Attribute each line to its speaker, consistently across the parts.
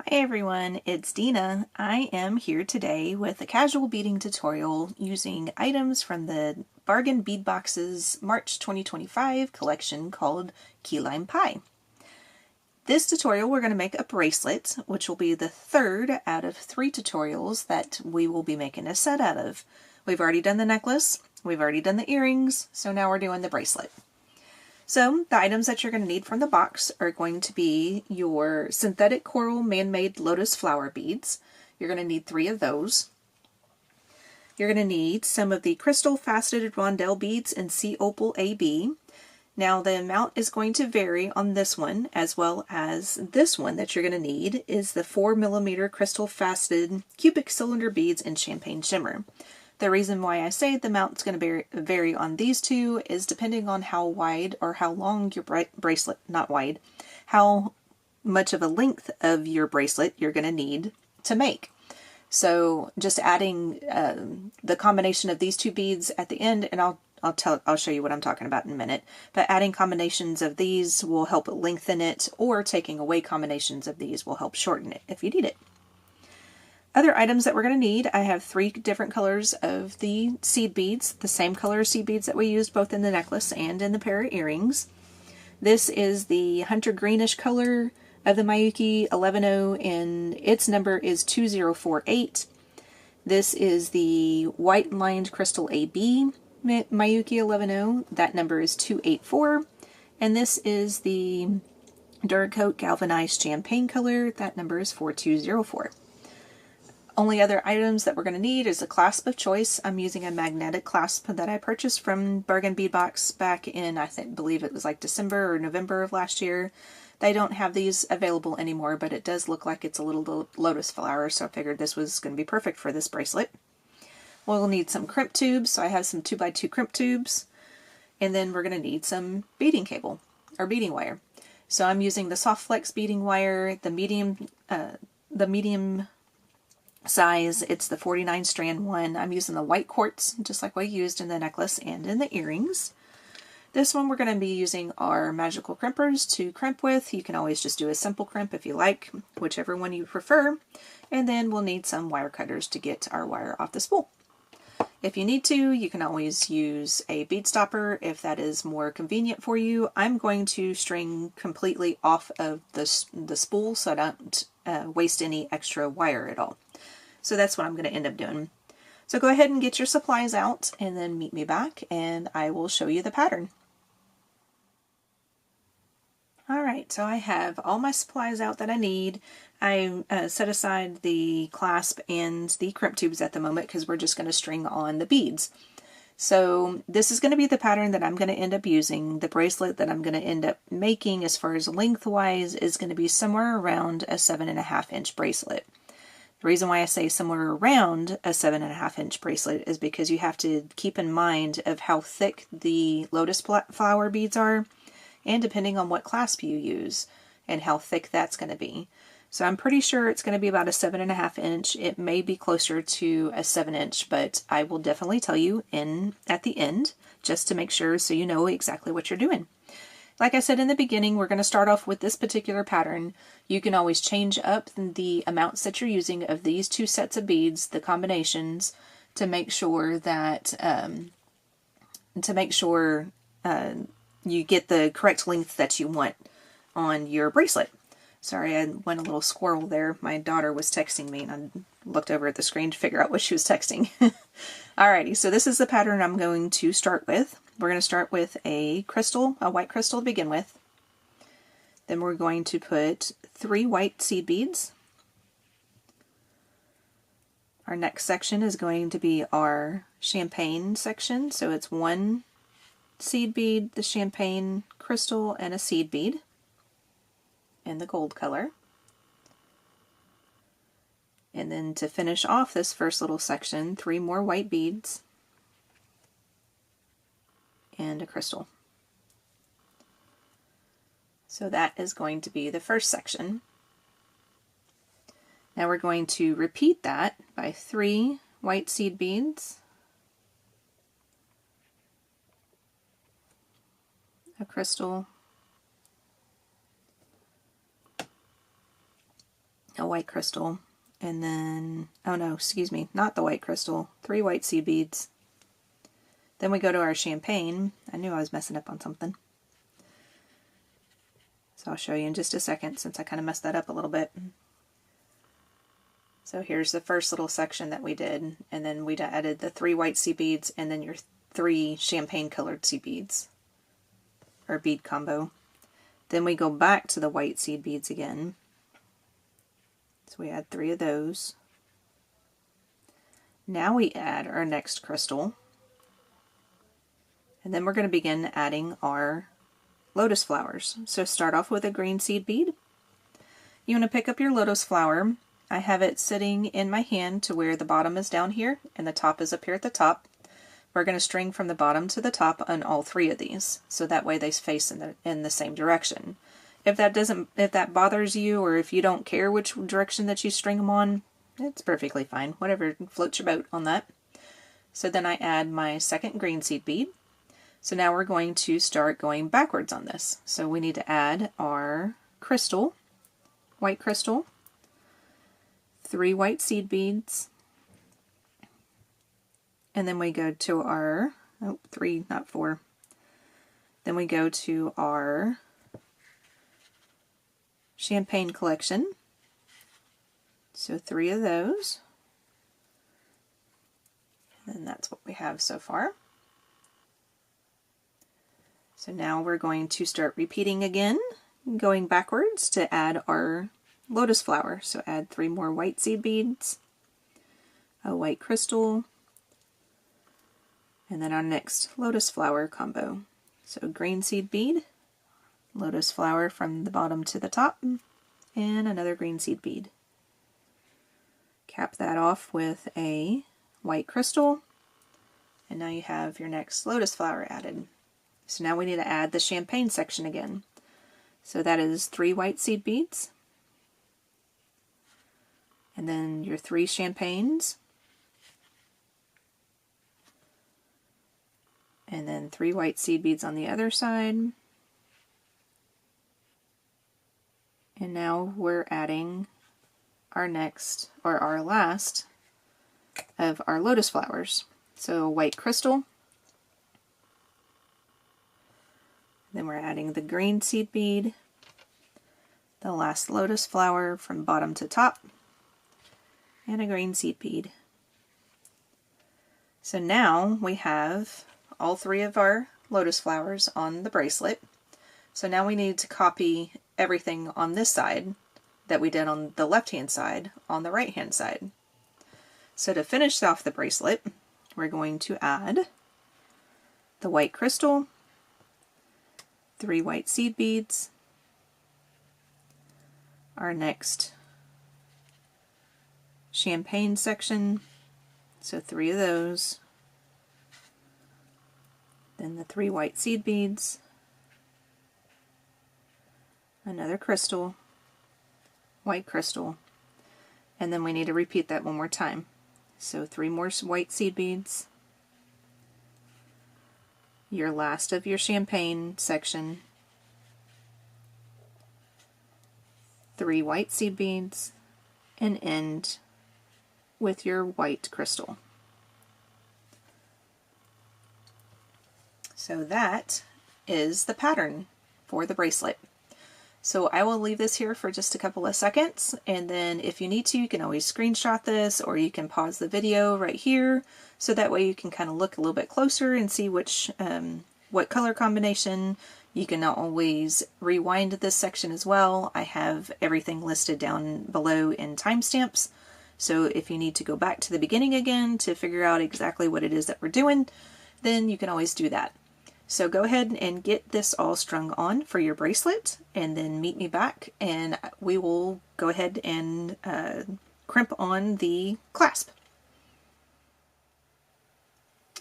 Speaker 1: Hey everyone, it's Dina. I am here today with a casual beading tutorial using items from the Bargain Bead Box's March 2025 collection called Key Lime Pie. This tutorial we're going to make a bracelet, which will be the third out of 3 tutorials that we will be making a set out of. We've already done the necklace, we've already done the earrings, so now we're doing the bracelet. So the items that you're going to need from the box are going to be your synthetic coral man-made lotus flower beads. You're going to need 3 of those. You're going to need some of the crystal faceted rondelle beads in C Opal AB. Now the amount is going to vary on this one, as well as this one that you're going to need is the 4mm crystal faceted cubic cylinder beads in champagne shimmer. The reason why I say the amount's going to vary on these two is depending on how wide or how long your bracelet, not wide, how much of a length of your bracelet you're going to need to make. So just adding the combination of these 2 beads at the end, and I'll show you what I'm talking about in a minute, but adding combinations of these will help lengthen it, or taking away combinations of these will help shorten it if you need it. Other items that we're going to need, I have 3 different colors of the seed beads, the same color seed beads that we used both in the necklace and in the pair of earrings. This is the hunter greenish color of the Miyuki 11-0 and its number is 2048. This is the white lined crystal AB Miyuki 11-0, that number is 284. And this is the Duracoat galvanized champagne color, that number is 4204. Only other items that we're going to need is a clasp of choice. I'm using a magnetic clasp that I purchased from Bargain Bead Box back in, believe it was like December or November of last year. They don't have these available anymore, but it does look like it's a little lotus flower, so I figured this was going to be perfect for this bracelet. We'll need some crimp tubes, so I have some 2x2 crimp tubes, and then we're going to need some beading cable, or beading wire. So I'm using the Soft Flex beading wire, the medium size, it's the 49 strand one. I'm using the white quartz, just like we used in the necklace and in the earrings. This one we're going to be using our magical crimpers to crimp with. You can always just do a simple crimp if you like, whichever one you prefer. And then we'll need some wire cutters to get our wire off the spool. If you need to, you can always use a bead stopper if that is more convenient for you. I'm going to string completely off of the spool so I don't waste any extra wire at all. So that's what I'm going to end up doing. So go ahead and get your supplies out and then meet me back and I will show you the pattern. Alright, so I have all my supplies out that I need. I set aside the clasp and the crimp tubes at the moment because we're just going to string on the beads. So this is going to be the pattern that I'm going to end up using. The bracelet that I'm going to end up making as far as lengthwise is going to be somewhere around a 7.5 inch bracelet. The reason why I say somewhere around a 7.5 inch bracelet is because you have to keep in mind of how thick the lotus flower beads are, and depending on what clasp you use and how thick that's going to be. So I'm pretty sure it's going to be about a 7.5 inch. It may be closer to a 7 inch, but I will definitely tell you at the end, just to make sure so you know exactly what you're doing. Like I said in the beginning, we're going to start off with this particular pattern. You can always change up the amounts that you're using of these 2 sets of beads, the combinations, to make sure that you get the correct length that you want on your bracelet. Sorry, I went a little squirrel there. My daughter was texting me and I looked over at the screen to figure out what she was texting. Alrighty, so this is the pattern I'm going to start with. We're going to start with a white crystal to begin with. Then we're going to put 3 white seed beads. Our next section is going to be our champagne section. So it's 1 seed bead, the champagne crystal, and a seed bead in the gold color. And then to finish off this first little section, 3 more white beads and a crystal. So that is going to be the first section. Now we're going to repeat that by 3 white seed beads, a crystal, a white crystal, and then, oh no, excuse me, not the white crystal, 3 white seed beads. Then we go to our champagne. I knew I was messing up on something. So I'll show you in just a second since I kind of messed that up a little bit. So here's the first little section that we did, and then we added the 3 white seed beads and then your 3 champagne colored seed beads, or bead combo. Then we go back to the white seed beads again. So we add 3 of those. Now we add our next crystal. And then we're going to begin adding our lotus flowers. So start off with a green seed bead. You want to pick up your lotus flower. I have it sitting in my hand to where the bottom is down here and the top is up here at the top. We're going to string from the bottom to the top on all 3 of these, so that way they face in the same direction. If that bothers you, or if you don't care which direction that you string them on, it's perfectly fine. Whatever floats your boat on that. So then I add my second green seed bead. So now we're going to start going backwards on this. So we need to add our crystal, white crystal, 3 white seed beads, and then we go to our, 3, not 4. Then we go to our champagne collection. So 3 of those. And that's what we have so far. So now we're going to start repeating again, going backwards to add our lotus flower. So add 3 more white seed beads, a white crystal, and then our next lotus flower combo. So green seed bead, lotus flower from the bottom to the top, and another green seed bead. Cap that off with a white crystal, and now you have your next lotus flower added. So now we need to add the champagne section again. So that is 3 white seed beads, and then your 3 champagnes, and then 3 white seed beads on the other side. And now we're adding our next, or our last, of our lotus flowers. So a white crystal, then we're adding the green seed bead, the last lotus flower from bottom to top, and a green seed bead. So now we have all 3 of our lotus flowers on the bracelet. So now we need to copy everything on this side that we did on the left hand side on the right hand side. So to finish off the bracelet, we're going to add the white crystal, 3 white seed beads, our next champagne section, so 3 of those, then the 3 white seed beads, another crystal, white crystal, and then we need to repeat that one more time. So 3 more white seed beads, your last of your champagne section, 3 white seed beads, and end with your white crystal. So that is the pattern for the bracelet. So I will leave this here for just a couple of seconds, and then if you need to, you can always screenshot this, or you can pause the video right here, so that way you can kind of look a little bit closer and see which what color combination. You can always rewind this section as well. I have everything listed down below in timestamps, so if you need to go back to the beginning again to figure out exactly what it is that we're doing, then you can always do that. So go ahead and get this all strung on for your bracelet, and then meet me back and we will go ahead and crimp on the clasp.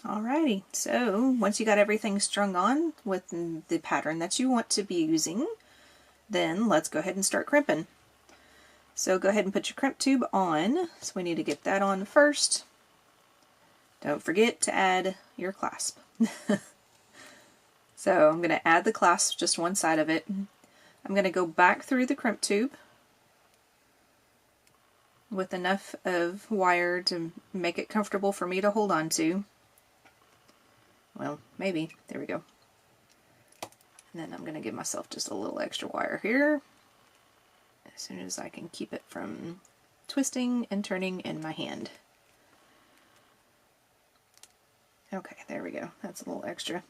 Speaker 1: Alrighty, so once you got everything strung on with the pattern that you want to be using, then let's go ahead and start crimping. So go ahead and put your crimp tube on. So we need to get that on first. Don't forget to add your clasp. So I'm going to add the clasp, just one side of it. I'm going to go back through the crimp tube, with enough of wire to make it comfortable for me to hold on to. Well, maybe. There we go. And then I'm going to give myself just a little extra wire here, as soon as I can keep it from twisting and turning in my hand. Okay, there we go. That's a little extra,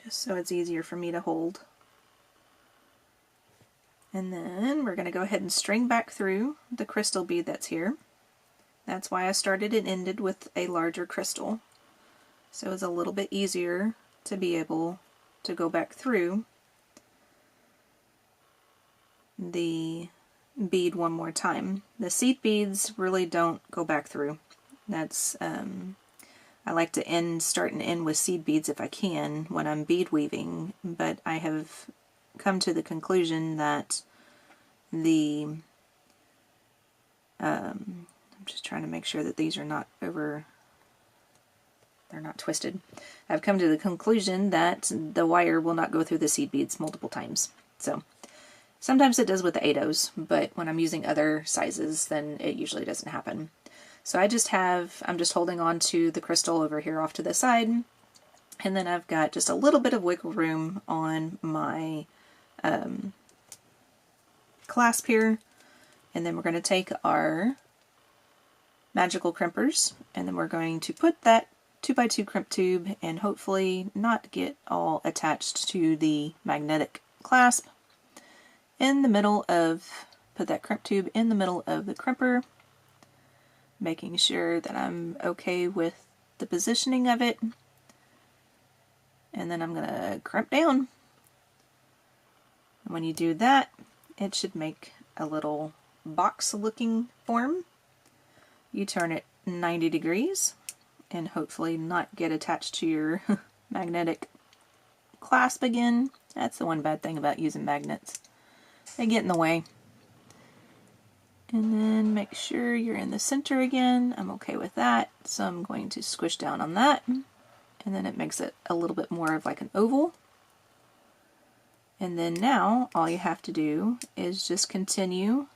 Speaker 1: just so it's easier for me to hold. And then we're going to go ahead and string back through the crystal bead that's here. That's why I started and ended with a larger crystal, so it's a little bit easier to be able to go back through the bead one more time. The seed beads really don't go back through. That's I like to start and end with seed beads if I can when I'm bead weaving, but I have come to the conclusion that I'm just trying to make sure that these are not they're not twisted. I've come to the conclusion that the wire will not go through the seed beads multiple times. So sometimes it does with the 8/0s, but when I'm using other sizes, then it usually doesn't happen. So I'm just holding on to the crystal over here off to the side, and then I've got just a little bit of wiggle room on my clasp here, and then we're going to take our magical crimpers, and then we're going to put that 2x2 crimp tube and hopefully not get all attached to the magnetic clasp in the middle of, put that crimp tube in the middle of the crimper, making sure that I'm okay with the positioning of it, and then I'm going to crimp down. And when you do that, it should make a little box looking form. You turn it 90 degrees and hopefully not get attached to your magnetic clasp again. That's the one bad thing about using magnets. They get in the way. And then make sure you're in the center again. I'm okay with that, so I'm going to squish down on that, and then it makes it a little bit more of like an oval. And then now all you have to do is just continue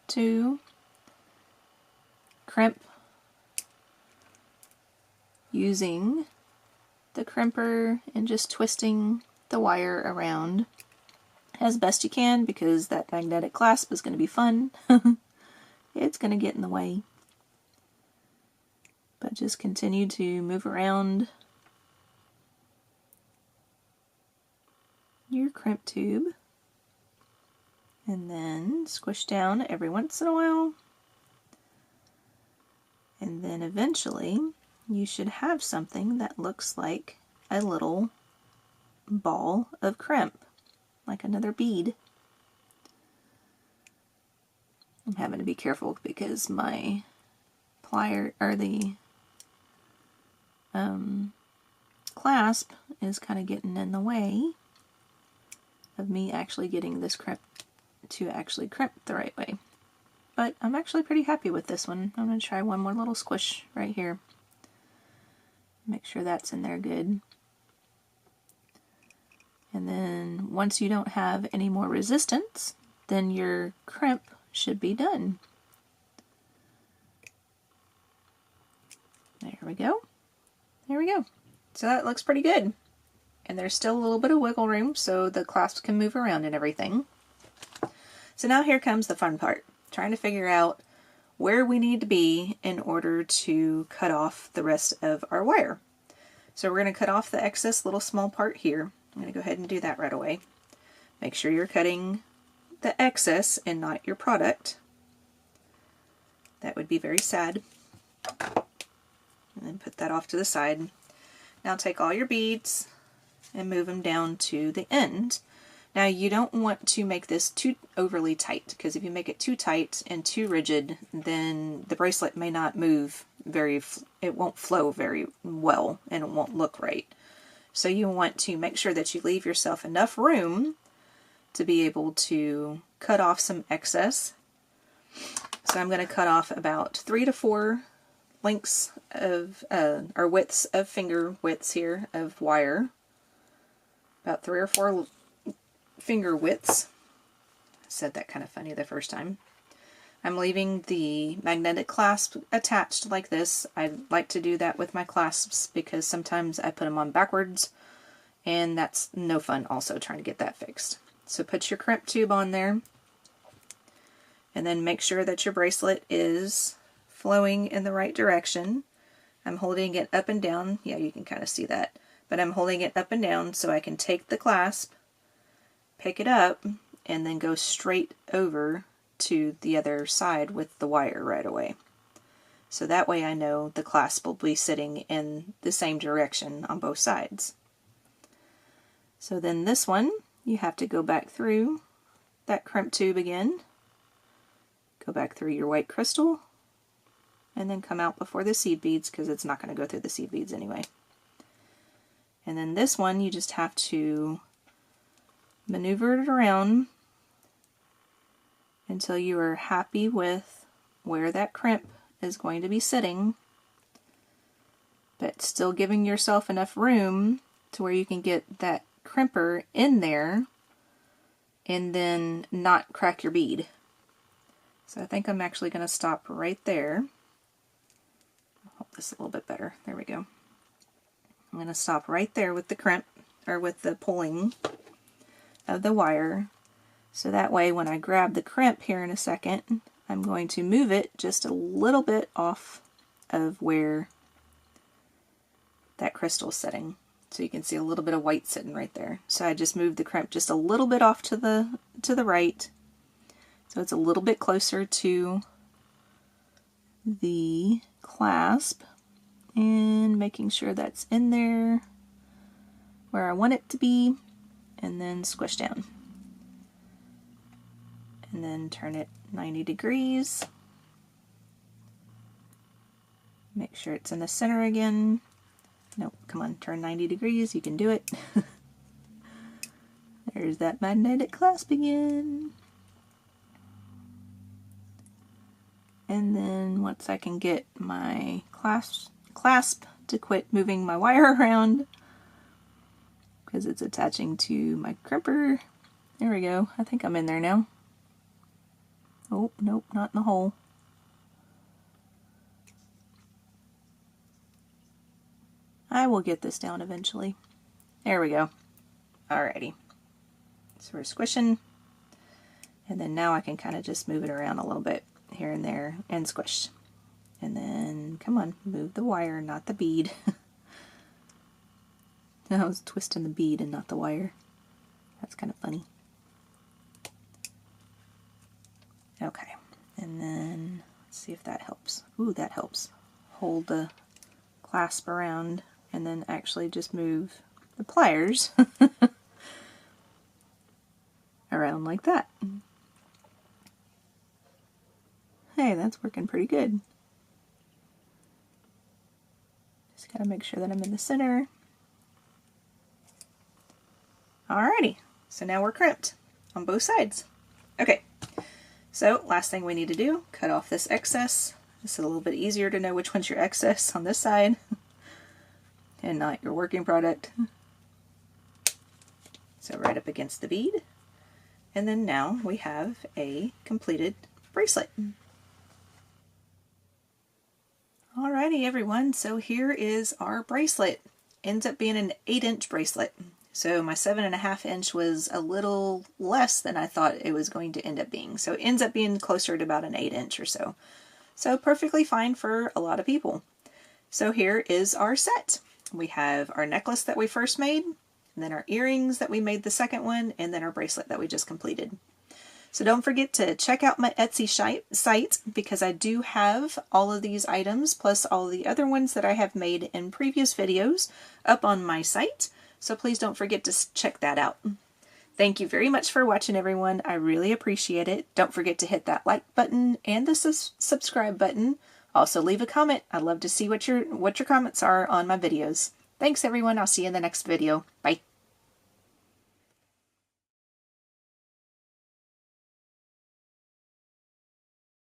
Speaker 1: to crimp using the crimper and just twisting the wire around as best you can, because that magnetic clasp is going to be fun. It's going to get in the way. But just continue to move around your crimp tube and then squish down every once in a while. And then eventually you should have something that looks like a little ball of crimp, like another bead. I'm having to be careful because my plier, or the clasp, is kind of getting in the way of me actually getting this crimp to actually crimp the right way. But I'm actually pretty happy with this one. I'm going to try one more little squish right here. Make sure that's in there good. And then once you don't have any more resistance, then your crimp should be done. There we go. There we go. So that looks pretty good. And there's still a little bit of wiggle room so the clasp can move around and everything. So now here comes the fun part. Trying to figure out where we need to be in order to cut off the rest of our wire. So we're going to cut off the excess little small part here. I'm going to go ahead and do that right away. Make sure you're cutting the excess and not your product. That would be very sad. And then put that off to the side. Now take all your beads and move them down to the end. Now you don't want to make this too overly tight, because if you make it too tight and too rigid, then the bracelet may not move it won't flow very well and it won't look right. So you want to make sure that you leave yourself enough room to be able to cut off some excess. So I'm going to cut off about 3 to 4 lengths of, or widths of finger widths here of wire. About 3 or 4 finger widths. I said that kind of funny the first time. I'm leaving the magnetic clasp attached like this. I like to do that with my clasps because sometimes I put them on backwards, and that's no fun also trying to get that fixed. So put your crimp tube on there, and then make sure that your bracelet is flowing in the right direction. I'm holding it up and down. Yeah, you can kind of see that. But I'm holding it up and down so I can take the clasp, pick it up, and then go straight over to the other side with the wire right away. So that way I know the clasp will be sitting in the same direction on both sides. So then this one, you have to go back through that crimp tube again, go back through your white crystal, and then come out before the seed beads because it's not going to go through the seed beads anyway. And then this one, you just have to maneuver it around until you are happy with where that crimp is going to be sitting, but still giving yourself enough room to where you can get that crimper in there and then not crack your bead. So I think I'm actually going to stop right there. I'll hold this a little bit better. There we go. I'm going to stop right there with the crimp, or with the pulling of the wire. So that way when I grab the crimp here in a second, I'm going to move it just a little bit off of where that crystal's sitting. So you can see a little bit of white sitting right there. So I just moved the crimp just a little bit off to the right. So it's a little bit closer to the clasp, and making sure that's in there where I want it to be, and then squish down. And then turn it 90 degrees. Make sure it's in the center again. Nope, come on, turn 90 degrees, you can do it. There's that magnetic clasp again. And then once I can get my clasp to quit moving my wire around, because it's attaching to my crimper. There we go. I think I'm in there now. Oh, nope, not in the hole. I will get this down eventually. There we go. Alrighty. So we're squishing, and then now I can kind of just move it around a little bit here and there and squish. And then, come on, move the wire, not the bead. I was twisting the bead and not the wire. That's kind of funny. Okay, and then let's see if that helps. Ooh, that helps. Hold the clasp around and then actually just move the pliers around like that. Hey, that's working pretty good. Just gotta make sure that I'm in the center. Alrighty, so now we're crimped on both sides. Okay, so last thing we need to do, cut off this excess. This is a little bit easier to know which one's your excess on this side and not your working product. So right up against the bead. And then now we have a completed bracelet. Alrighty everyone, so here is our bracelet. Ends up being an 8-inch bracelet. So my 7.5 inch was a little less than I thought it was going to end up being. So it ends up being closer to about an 8-inch or so. So perfectly fine for a lot of people. So here is our set. We have our necklace that we first made, and then our earrings that we made the second one, and then our bracelet that we just completed. So don't forget to check out my Etsy site, because I do have all of these items plus all the other ones that I have made in previous videos up on my site. So please don't forget to check that out. Thank you very much for watching everyone. I really appreciate it. Don't forget to hit that like button and the subscribe button. Also leave a comment. I'd love to see what your comments are on my videos. Thanks everyone. I'll see you in the next video. Bye.